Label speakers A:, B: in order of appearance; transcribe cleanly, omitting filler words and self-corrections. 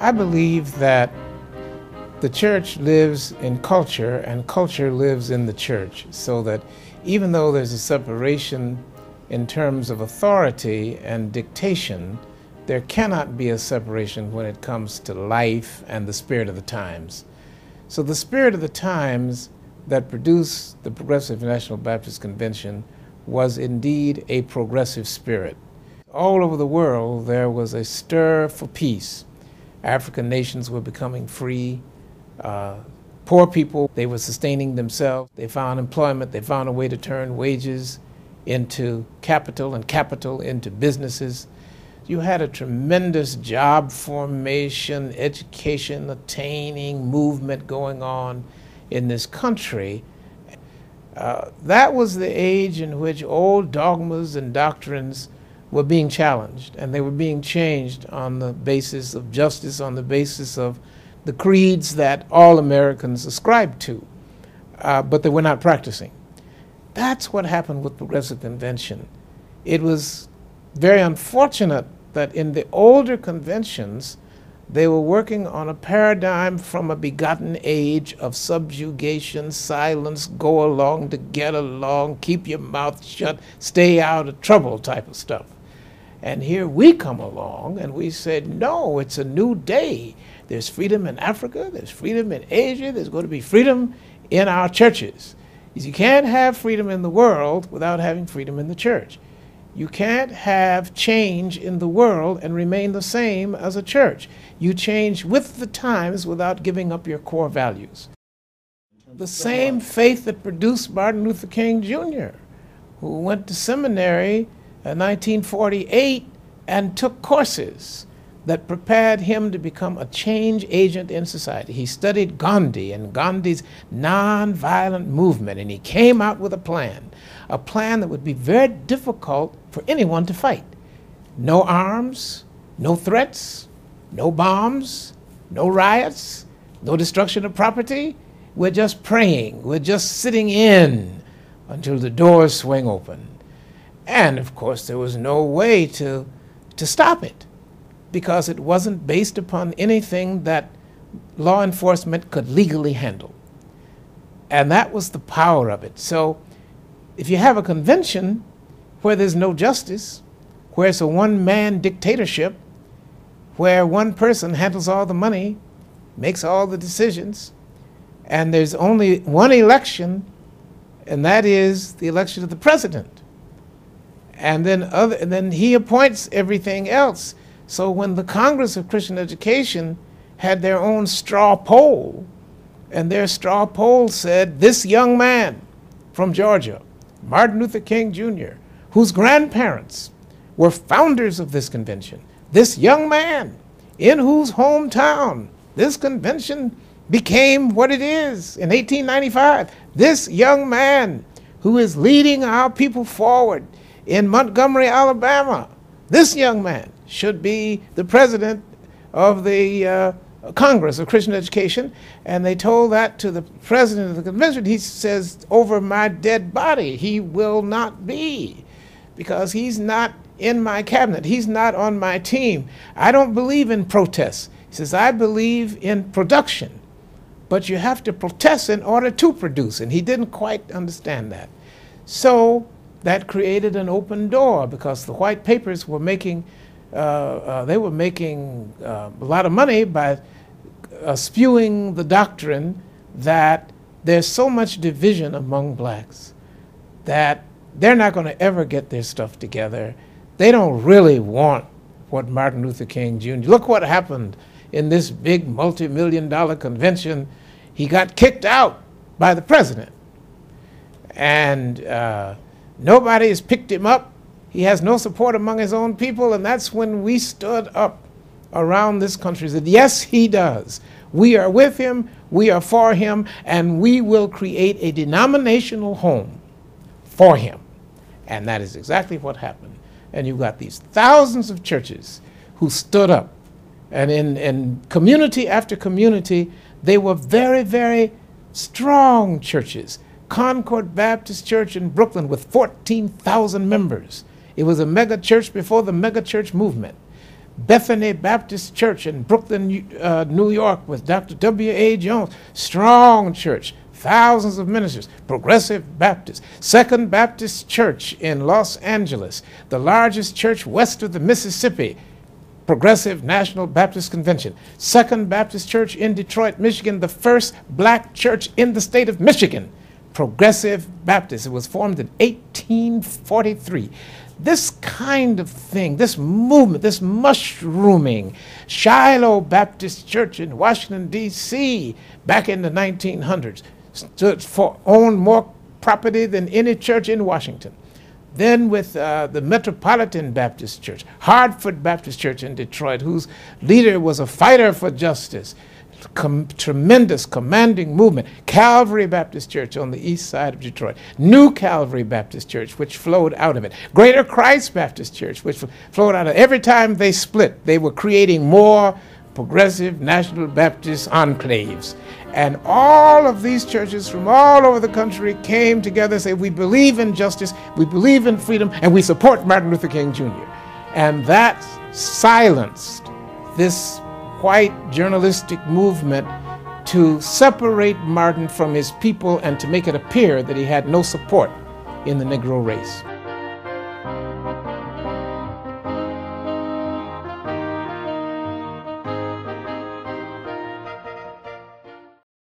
A: I believe that the church lives in culture and culture lives in the church, so that even though there's a separation in terms of authority and dictation, there cannot be a separation when it comes to life and the spirit of the times. So the spirit of the times that produced the Progressive National Baptist Convention was indeed a progressive spirit. All over the world there was a stir for peace. African nations were becoming free. Poor people, they were sustaining themselves. They found employment. They found a way to turn wages into capital and capital into businesses. You had a tremendous job formation, education, attaining movement going on in this country. That was the age in which old dogmas and doctrines were being challenged, and they were being changed on the basis of justice, on the basis of the creeds that all Americans ascribed to, but they were not practicing. That's what happened with Progressive Convention. It was very unfortunate that in the older conventions, they were working on a paradigm from a begotten age of subjugation, silence, go along to get along, keep your mouth shut, stay out of trouble type of stuff. And here we come along and we said, no, it's a new day. There's freedom in Africa, there's freedom in Asia, there's going to be freedom in our churches. You can't have freedom in the world without having freedom in the church. You can't have change in the world and remain the same as a church. You change with the times without giving up your core values. The same faith that produced Martin Luther King Jr., who went to seminary in 1948 and took courses that prepared him to become a change agent in society. He studied Gandhi and Gandhi's nonviolent movement, and he came out with a plan that would be very difficult for anyone to fight. No arms, no threats, no bombs, no riots, no destruction of property. We're just praying. We're just sitting in until the doors swing open. And of course, there was no way to stop it, because it wasn't based upon anything that law enforcement could legally handle. And that was the power of it. So if you have a convention where there's no justice, where it's a one-man dictatorship, where one person handles all the money, makes all the decisions, and there's only one election, and that is the election of the president. And then he appoints everything else. So when the Congress of Christian Education had their own straw poll, and their straw poll said, this young man from Georgia, Martin Luther King Jr., whose grandparents were founders of this convention, this young man in whose hometown this convention became what it is in 1895, this young man who is leading our people forward in Montgomery, Alabama, this young man should be the president of the Congress of Christian Education. And they told that to the president of the convention. He says, over my dead body, he will not be, because he's not in my cabinet. He's not on my team. I don't believe in protests. He says, I believe in production, but you have to protest in order to produce. And he didn't quite understand that. So that created an open door, because the white papers were making a lot of money by spewing the doctrine that there's so much division among blacks that they're not going to ever get their stuff together. They don't really want what Martin Luther King Jr. Look what happened in this big multi-million-dollar convention. He got kicked out by the president, and nobody has picked him up. He has no support among his own people, and that's when we stood up around this country and said, yes, he does. We are with him, we are for him, and we will create a denominational home for him. And that is exactly what happened. And you've got these thousands of churches who stood up, and in community after community, they were very, very strong churches. Concord Baptist Church in Brooklyn with 14,000 members. It was a mega church before the mega church movement. Bethany Baptist Church in Brooklyn, New York, with Dr. W.A. Jones. Strong church, thousands of ministers. Progressive Baptist. Second Baptist Church in Los Angeles, the largest church west of the Mississippi. Progressive National Baptist Convention. Second Baptist Church in Detroit, Michigan, the first black church in the state of Michigan. Progressive Baptist. It was formed in 1843. This kind of thing, this movement, this mushrooming, Shiloh Baptist Church in Washington, D.C., back in the 1900s, owned more property than any church in Washington. Then with the Metropolitan Baptist Church, Hartford Baptist Church in Detroit, whose leader was a fighter for justice. Tremendous, commanding movement. Calvary Baptist Church on the east side of Detroit. New Calvary Baptist Church, which flowed out of it. Greater Christ Baptist Church, which flowed out of it. Every time they split, they were creating more progressive National Baptist enclaves. And all of these churches from all over the country came together and said, we believe in justice, we believe in freedom, and we support Martin Luther King Jr. And that silenced this white journalistic movement to separate Martin from his people and to make it appear that he had no support in the Negro race.